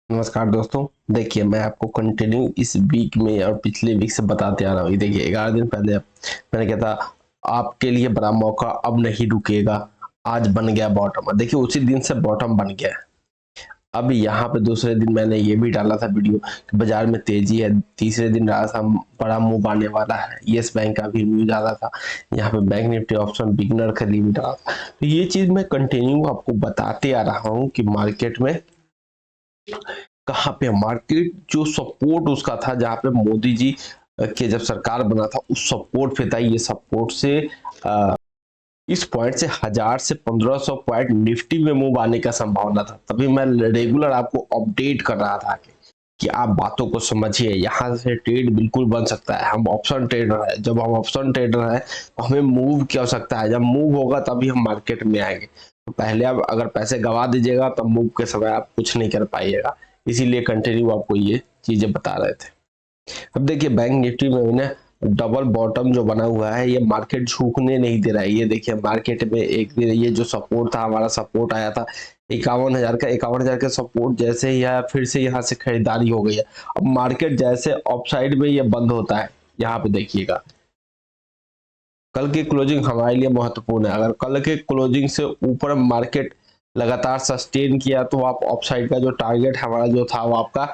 नमस्कार दोस्तों। देखिए, मैं आपको कंटिन्यू इस वीक में और पिछले वीक से बताते आ रहा हूँ। ये देखिए, 11 दिन पहले मैंने कहा था आपके लिए बड़ा मौका अब नहीं रुकेगा। आज बन गया बॉटम। देखिए, उसी दिन से बॉटम बन गया है। अब यहाँ पे दूसरे दिन मैंने ये भी डाला था वीडियो कि बाजार में तेजी है। तीसरे दिन डाला था बड़ा मूव आने वाला है। यस बैंक का भी न्यूज डाला था। यहाँ पे बैंक निफ्टी ऑप्शन बिगनर का भी डाला था। तो ये चीज मैं कंटिन्यू आपको बताते आ रहा हूँ कि मार्केट में कहाँ पे मार्केट जो सपोर्ट उसका था, जहां पे मोदी जी के जब सरकार बना था उस सपोर्ट पे था। ये सपोर्ट से इस पॉइंट से 1000 से 1500 पॉइंट निफ्टी में मूव आने का संभावना था। तभी मैं रेगुलर आपको अपडेट कर रहा था कि आप बातों को समझिए। यहाँ से ट्रेड बिल्कुल बन सकता है। हम ऑप्शन ट्रेडर है। जब हम ऑप्शन ट्रेडर है तो हमें मूव क्या हो सकता है। जब मूव होगा तभी हम मार्केट में आएंगे। तो पहले आप अगर पैसे गवा दीजिएगा तब मूव के समय आप कुछ नहीं कर पाइएगा। इसीलिए कंटिन्यू आपको ये चीजें बता रहे थे। अब देखिए, बैंक निफ्टी में ना डबल बॉटम जो बना हुआ है, ये मार्केट झुकने नहीं दे रहा है। ये देखिए, मार्केट में एक दिन ये जो सपोर्ट था, हमारा सपोर्ट आया था 51,000 का। 51,000 का सपोर्ट जैसे ही आया, फिर से यहाँ से खरीदारी हो गई है। अब मार्केट जैसे ऑफसाइड में ये बंद होता है, यहाँ पे देखिएगा कल की क्लोजिंग हमारे लिए महत्वपूर्ण है। अगर कल के क्लोजिंग से ऊपर मार्केट लगातार सस्टेन किया तो आप ऑफसाइड का जो टारगेट हमारा जो था वो आपका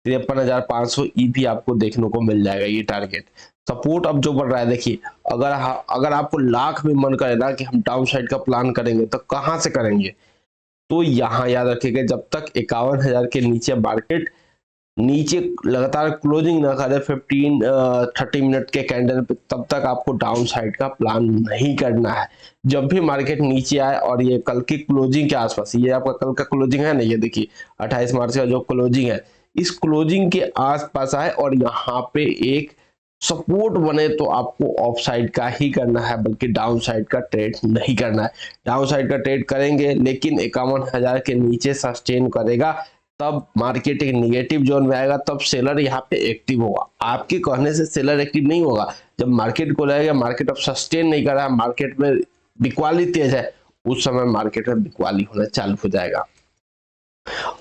53,500 ईपी आपको देखने को मिल जाएगा। ये टारगेट सपोर्ट अब जो बन रहा है, देखिए, अगर आपको लाख में मन करे ना कि हम डाउन साइड का प्लान करेंगे तो कहां से करेंगे। तो यहाँ याद रखिएगा, जब तक 51,000 के नीचे मार्केट नीचे लगातार क्लोजिंग ना करे 30 मिनट के कैंडल पे, तब तक आपको डाउन साइड का प्लान नहीं करना है। जब भी मार्केट नीचे आए और ये कल की क्लोजिंग के आसपास, ये आपका कल का क्लोजिंग है ना, ये देखिए 28 मार्च का जो क्लोजिंग है, इस क्लोजिंग के आसपास आए और यहाँ पे एक सपोर्ट बने तो आपको ऑफ साइड का ही करना है, बल्कि डाउन साइड का ट्रेड नहीं करना है। डाउन साइड का ट्रेड करेंगे लेकिन 51,000 के नीचे सस्टेन करेगा, तब मार्केट एक निगेटिव जोन में आएगा, तब सेलर यहाँ पे एक्टिव होगा। आपके कहने से सेलर एक्टिव नहीं होगा। जब मार्केट को लगेगा मार्केट अब सस्टेन नहीं कर रहा है, मार्केट में बिकवाली तेज है, उस समय मार्केट में बिकवाली होना चालू हो जाएगा।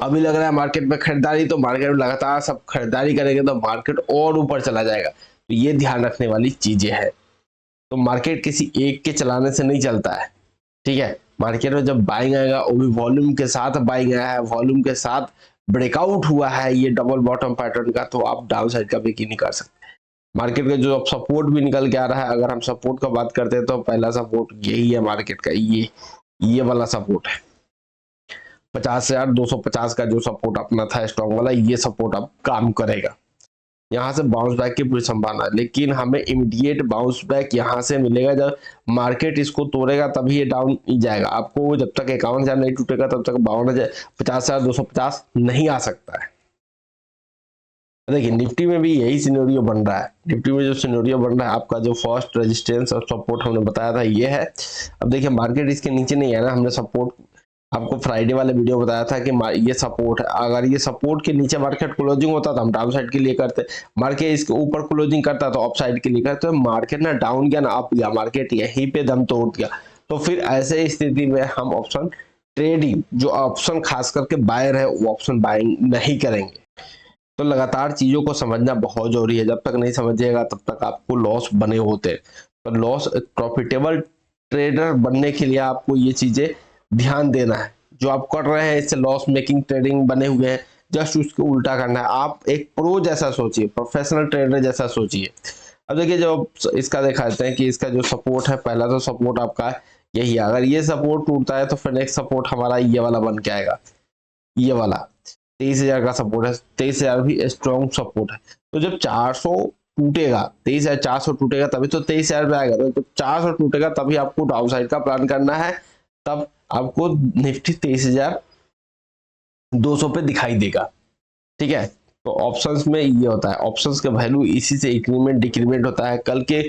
अभी लग रहा है मार्केट में खरीदारी, तो मार्केट में लगातार सब खरीदारी करेंगे तो मार्केट और ऊपर चला जाएगा। तो ये ध्यान रखने वाली चीजें हैं। तो मार्केट किसी एक के चलाने से नहीं चलता है, ठीक है। मार्केट में जब बाइंग आएगा वो भी वॉल्यूम के साथ बाइंग आया है, वॉल्यूम के साथ ब्रेकआउट हुआ है ये डबल बॉटम पैटर्न का, तो आप डाउन साइड का भी नहीं कर सकते। मार्केट का जो अब सपोर्ट भी निकल के आ रहा है, अगर हम सपोर्ट का बात करते हैं तो पहला सपोर्ट यही है मार्केट का, ये वाला सपोर्ट है 50,250 का जो सपोर्ट अपना था स्ट्रॉन्ग वाला, ये सपोर्ट अब काम करेगा। यहाँ से बाउंस बैक की पूरी संभावना है, लेकिन हमें इमीडिएट बाउंस बैक यहाँ से मिलेगा जब मार्केट इसको तोड़ेगा, तभी ये डाउन जाएगा। आपको जब तक 51,000 नहीं टूटेगा तब तक 50,250 नहीं आ सकता है। देखिए, निफ्टी में भी यही सिनेरियो बन रहा है। निफ्टी में जो सिनेरियो बन रहा है, आपका जो फर्स्ट रेजिस्टेंस और सपोर्ट हमने बताया था ये है। अब देखिए, मार्केट इसके नीचे नहीं है ना। हमने सपोर्ट आपको फ्राइडे वाले वीडियो बताया था कि ये सपोर्ट है। अगर ये सपोर्ट के नीचे मार्केट क्लोजिंग होता तो हम डाउन साइड के लिए करते, मार्केट इसके ऊपर क्लोजिंग करता तो अप साइड के लिए करते। मार्केट ना डाउन गया ना अप गया, मार्केट यहीं पे दम तोड़ गया। तो फिर ऐसे स्थिति में हम ऑप्शन ट्रेडिंग, जो ऑप्शन खास करके बायर है, वो ऑप्शन बाइंग नहीं करेंगे। तो लगातार चीजों को समझना बहुत जरूरी है। जब तक नहीं समझिएगा तब तक आपको लॉस बने होते। तो लॉस प्रॉफिटेबल ट्रेडर बनने के लिए आपको ये चीजें ध्यान देना है। जो आप कर रहे हैं इससे लॉस मेकिंग ट्रेडिंग बने हुए हैं, जस्ट उसको उल्टा करना है। आप एक प्रो जैसा सोचिए, प्रोफेशनल ट्रेडर जैसा सोचिए। अब देखिए, जब इसका दिखाते हैं कि इसका जो सपोर्ट है, पहला तो सपोर्ट आपका यही है। अगर ये सपोर्ट टूटता है तो फिर नेक्स्ट सपोर्ट हमारा ये वाला बन के आएगा, ये वाला 23,000 का सपोर्ट है। 23,000 भी स्ट्रॉन्ग सपोर्ट है। तो जब 400 टूटेगा, 23,400 टूटेगा तभी तो 23,000 पे आएगा। तो 400 टूटेगा तभी आपको डाउन साइड का प्लान करना है, तब आपको निफ्टी 23,200 पे दिखाई देगा, ठीक है। तो ऑप्शंस में ये होता है, ऑप्शंस का वैल्यू इसी से इंक्रीमेंट डिक्रीमेंट होता है। कल के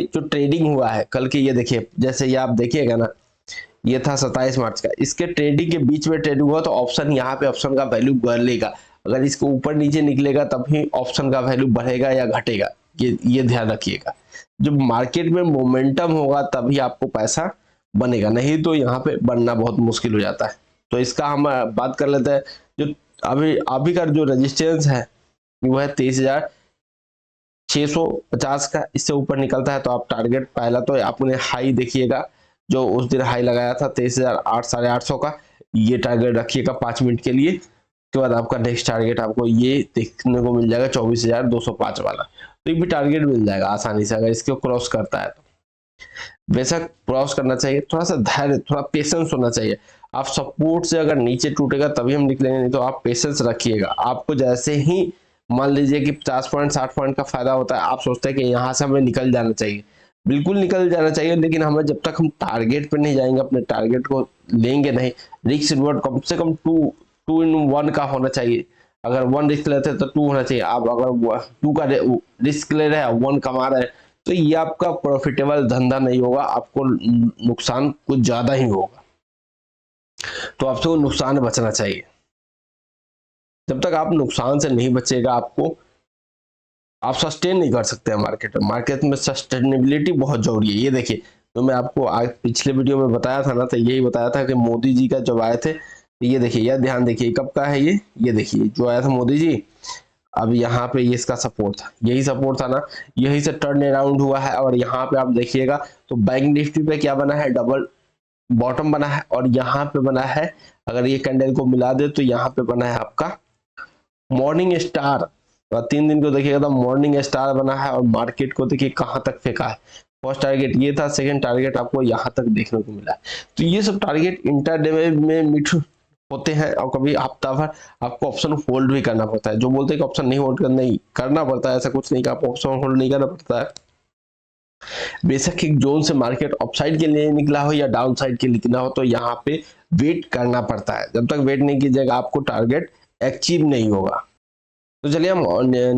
जो ट्रेडिंग हुआ है, कल के ये देखिए, जैसे ये आप देखिएगा ना, ये था 27 मार्च का। इसके ट्रेडिंग के बीच में ट्रेडिंग हुआ तो ऑप्शन यहाँ पे ऑप्शन का वैल्यू बढ़ेगा। अगर इसको ऊपर नीचे निकलेगा तभी ऑप्शन का वैल्यू बढ़ेगा या घटेगा, ये ध्यान रखिएगा। जब मार्केट में मोमेंटम होगा तभी आपको पैसा बनेगा, नहीं तो यहाँ पे बनना बहुत मुश्किल हो जाता है। तो इसका हम बात कर लेते हैं। जो अभी का जो रेजिस्टेंस है वो है 23,650 का। इससे ऊपर निकलता है तो आप टारगेट, पहला तो आपने हाई देखिएगा, जो उस दिन हाई लगाया था 23,800 850 का, ये टारगेट रखिएगा 5 मिनट के लिए। उसके बाद आपका नेक्स्ट टारगेट आपको ये देखने को मिल जाएगा 24,205 वाला, तो ये भी टारगेट मिल जाएगा आसानी से अगर इसको क्रॉस करता है तो। बेशक क्रॉस करना चाहिए, थोड़ा सा धैर्य, थोड़ा पेशेंस होना चाहिए। आप सपोर्ट से अगर नीचे टूटेगा तभी हम निकलेंगे, नहीं तो आप पेशेंस रखिएगा। आपको जैसे ही मान लीजिए कि 50 पॉइंट 60 पॉइंट का फायदा होता है, आप सोचते हैं कि यहाँ से हमें निकल जाना चाहिए, बिल्कुल निकल जाना चाहिए, लेकिन हमें जब तक हम टारगेट पे नहीं जाएंगे, अपने टारगेट को लेंगे नहीं, रिस्क रिवॉर्ड कम से कम 2 in 1 का होना चाहिए। अगर 1 रिस्क लेते हैं तो 2 होना चाहिए। आप अगर 2 का रिस्क ले रहे हैं, 1 कमा रहे हैं, तो ये आपका प्रॉफिटेबल धंधा नहीं होगा, आपको नुकसान कुछ ज्यादा ही होगा। तो आपसे वो नुकसान बचना चाहिए। जब तक आप नुकसान से नहीं बचेगा, आप सस्टेन नहीं कर सकते हैं मार्केट में। मार्केट में सस्टेनेबिलिटी बहुत जरूरी है। ये देखिए, तो मैं आपको आज पिछले वीडियो में बताया था ना, तो यही बताया था कि मोदी जी का जब आए थे, तो ये देखिए, यह ध्यान देखिए कब का है ये देखिए जो आया था मोदी जी, अब यहाँ पे ये इसका सपोर्ट था, यही सपोर्ट था ना, यही से टर्न अराउंड हुआ है। और यहाँ पे आप देखिएगा तो बैंक निफ्टी पे क्या बना है, डबल बॉटम बना है, और यहाँ पे बना है, अगर ये कैंडल को मिला दे तो यहाँ पे बना है आपका मॉर्निंग स्टार। 3 दिन को देखिएगा तो मॉर्निंग स्टार बना है, और मार्केट को देखिए कहाँ तक फेंका है। फर्स्ट टारगेट ये था, सेकंड टारगेट आपको यहाँ तक देखने को मिला है। तो ये सब टारगेट इंटरडे में मिट होते हैं, और कभी हफ्ता भर आपको ऑप्शन होल्ड भी करना पड़ता है। जो बोलते हैं कि ऑप्शन नहीं होल्ड करना पड़ता है, ऐसा कुछ नहीं, आपको ऑप्शन होल्ड नहीं करना पड़ता है। बेशक एक जोन से मार्केट अपसाइड के लिए निकला हो या डाउन साइड के लिए निकला हो, तो यहाँ पे वेट करना पड़ता है। जब तक वेट नहीं कीजिएगा, आपको टारगेट अचीव नहीं होगा। तो चलिए हम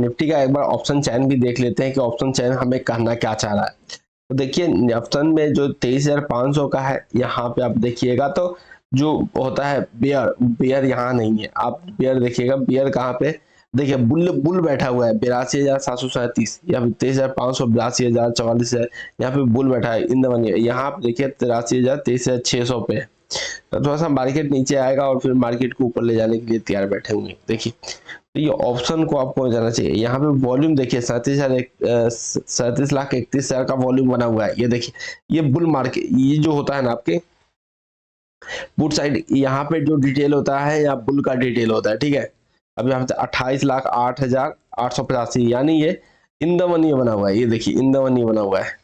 निफ्टी का एक बार ऑप्शन चैन भी देख लेते हैं कि ऑप्शन चैन हमें कहना क्या चाह रहा है। तो देखिए, ऑप्शन में जो 23,500 का है, यहाँ पे आप देखिएगा तो जो होता है बेयर यहाँ नहीं है। आप बेयर देखिएगा, बेयर कहाँ पे, देखिए बुल बैठा हुआ है 82,737, या 23,500, 82,000, 44,000, यहाँ पे बुल बैठा है इन द मनी। यहाँ पे देखिए 83,000, 23,600 पे। तो थोड़ा सा मार्केट नीचे आएगा और फिर मार्केट को ऊपर ले जाने के लिए तैयार बैठे हुए। देखिए, तो ये ऑप्शन को आपको जाना चाहिए। यहाँ पे वॉल्यूम देखिए 37,31,000 का वॉल्यूम बना हुआ है। ये देखिए, ये बुल मार्केट, ये जो होता है ना आपके पुट साइड, यहाँ पे जो डिटेल होता है या बुल का डिटेल होता है, ठीक है। अब यहाँ पे 28,08,885, यानी ये इन द मनी बना हुआ है। ये देखिए इन द मनी बना हुआ है,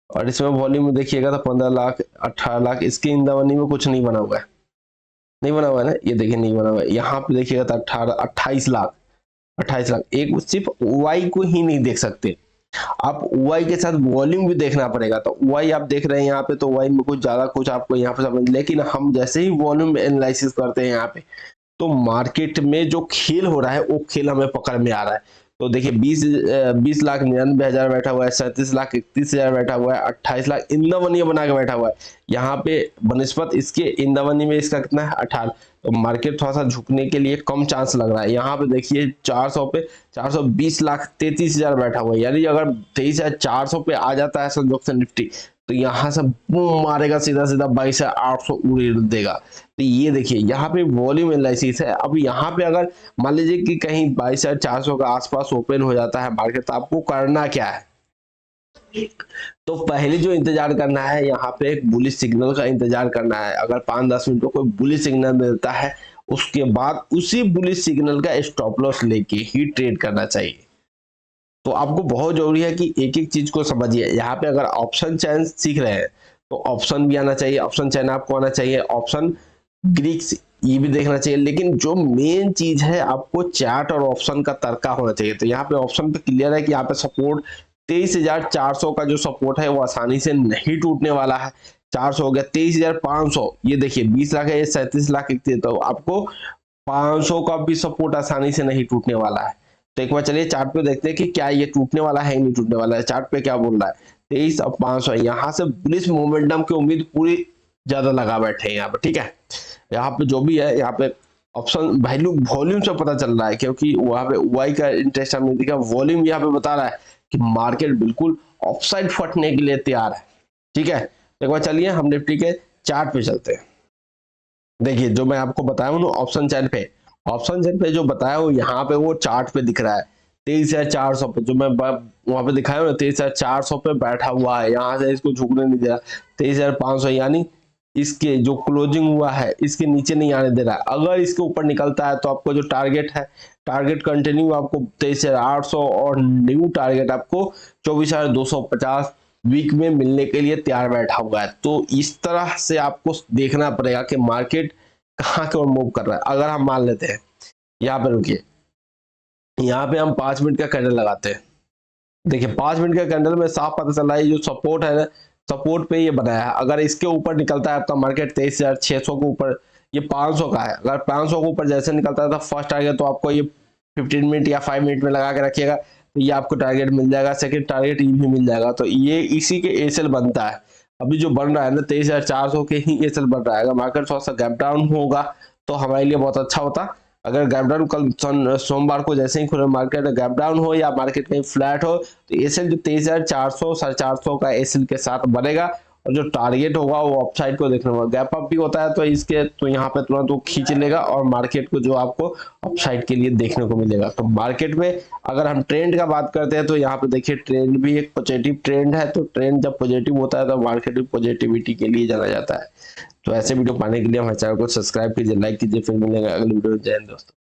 और इसमें वॉल्यूम देखिएगा तो 15 लाख 18 लाख, इसके इन द मनी में कुछ नहीं बना हुआ है, नहीं बना हुआ है ना, ये देखिए नहीं बना हुआ है। यहाँ पे देखिएगा तो 28 लाख, 28 लाख। एक सिर्फ वाई को ही नहीं देख सकते आप, वाई के साथ वॉल्यूम भी देखना पड़ेगा। तो वाई आप देख रहे हैं यहाँ पे, तो वाई में कुछ ज्यादा कुछ आपको यहाँ पे समझ, लेकिन हम जैसे ही वॉल्यूम एनालिसिस करते हैं यहाँ पे, तो मार्केट में जो खेल हो रहा है वो खेल हमें पकड़ में आ रहा है। तो देखिए 20,99,000 बैठा हुआ है, 37,31,000 बैठा हुआ है, 28 लाख इन द मनी बना के बैठा हुआ है। यहाँ पे बनस्पत इसके इन द मनी में इसका कितना है 18। तो मार्केट थोड़ा सा झुकने के लिए कम चांस लग रहा है। यहाँ पे देखिए 400 पे 420,33,000 बैठा हुआ है, यानी अगर 23,400 पे आ जाता है संजोग निफ्टी, तो यहाँ से बूम मारेगा, सीधा सीधा 22,800 उड़ देगा। तो ये देखिए यहाँ पे वॉल्यूम एनालिसिस है। अब यहाँ पे अगर मान लीजिए कि कहीं 22,400 का आसपास ओपन हो जाता है मार्केट, तो आपको करना क्या है, तो पहले जो इंतजार करना है, यहाँ पे एक बुलिश सिग्नल का इंतजार करना है। अगर 5-10 मिनट में कोई बुलिश सिग्नल मिलता है, उसके बाद उसी बुलिश सिग्नल का स्टॉप लॉस लेके ही ट्रेड करना चाहिए। तो आपको बहुत जरूरी है कि एक एक चीज को समझिए। यहाँ पे अगर ऑप्शन चैन सीख रहे हैं तो ऑप्शन भी आना चाहिए, ऑप्शन चैन आपको आना चाहिए, ऑप्शन ग्रीक्स ये भी देखना चाहिए, लेकिन जो मेन चीज है आपको चार्ट और ऑप्शन का तर्का होना चाहिए। तो यहाँ पे ऑप्शन पे क्लियर है कि यहाँ पे सपोर्ट 23,400 का जो सपोर्ट है वो आसानी से नहीं टूटने वाला है। 400 हो गया, 23,500, ये देखिए 20 लाख है, ये 37 लाख, तो आपको 500 का भी सपोर्ट आसानी से नहीं टूटने वाला है। तो एक बार चलिए चार्ट पे देखते हैं कि क्या ये टूटने वाला है नहीं टूटने वाला है। चार्ट पे क्या बोल रहा है, 23 और 500, यहाँ से बुलिश मोमेंटम की उम्मीद पूरी ज्यादा लगा बैठे हैं यहाँ पे, ठीक है। यहाँ पे जो भी है, यहाँ पे ऑप्शन वैल्यू वॉल्यूम से पता चल रहा है, क्योंकि वहां पे वाई का इंटरेस्ट हमने देखा, वॉल्यूम यहाँ पे बता रहा है कि मार्केट बिल्कुल ऑफसाइड फटने के लिए तैयार है, ठीक है। एक बार चलिए हम निफ्टी के चार्ट पे चलते हैं। देखिए जो मैं आपको बताया हूँ ऑप्शन चैन पे, ऑप्शन चेन पे जो बताया वो यहाँ पे वो चार्ट पे दिख रहा है 23,400 पे, जो मैं वहां पे दिखाया ना 23,400 पे बैठा हुआ है, यहाँ से इसको झुकने नहीं दे रहा 23,500, यानी इसके जो क्लोजिंग हुआ है इसके नीचे नहीं आने दे रहा है। अगर इसके ऊपर निकलता है तो आपको जो टारगेट है, टारगेट कंटिन्यू आपको 23,800 और न्यू टारगेट आपको 24,250 वीक में मिलने के लिए तैयार बैठा हुआ है। तो इस तरह से आपको देखना पड़ेगा कि मार्केट कहाँ की ओर मूव कर रहा है। अगर हम मान लेते हैं यहाँ पे, रुकिए, यहाँ पे हम 5 मिनट का कैंडल लगाते हैं, देखिए 5 मिनट का कैंडल में साफ पता चल रहा है जो सपोर्ट है ना, सपोर्ट पे ये बनाया है। अगर इसके ऊपर निकलता है आपका मार्केट 23,600 के ऊपर, ये 500 का है, अगर 500 के ऊपर जैसे निकलता है तो फर्स्ट टारगेट तो आपको ये 15 मिनट या 5 मिनट में लगा के रखिएगा, तो ये आपको टारगेट मिल जाएगा। सेकंड टारगेट ये भी मिल जाएगा। तो ये इसी के एसएल बनता है। अभी जो बन रहा है ना 23,400 के ही एसएल बन रहा है। अगर मार्केट थोड़ा सा गैप डाउन होगा तो हमारे लिए बहुत अच्छा होता। अगर गैप डाउन कल सोमवार को जैसे ही खुले मार्केट गैप डाउन हो या मार्केट कहीं फ्लैट हो तो एसएल जो 23,400 450 का एसएल के साथ बनेगा, और जो टारगेट होगा वो अपसाइड को देखने होगा। गैप अप भी होता है तो इसके तो यहाँ पे तुरंत वो खींच लेगा और मार्केट को जो आपको अपसाइड के लिए देखने को मिलेगा। तो मार्केट में अगर हम ट्रेंड का बात करते हैं तो यहाँ पे देखिए ट्रेंड भी एक पॉजिटिव ट्रेंड है। तो ट्रेंड जब पॉजिटिव होता है तो मार्केट भी पॉजिटिविटी के लिए जाना जाता है। तो ऐसे वीडियो पाने के लिए हमारे चैनल को सब्सक्राइब कीजिए, लाइक कीजिए। फिर मिलेंगे अगले वीडियो में। जय हिंद दोस्तों।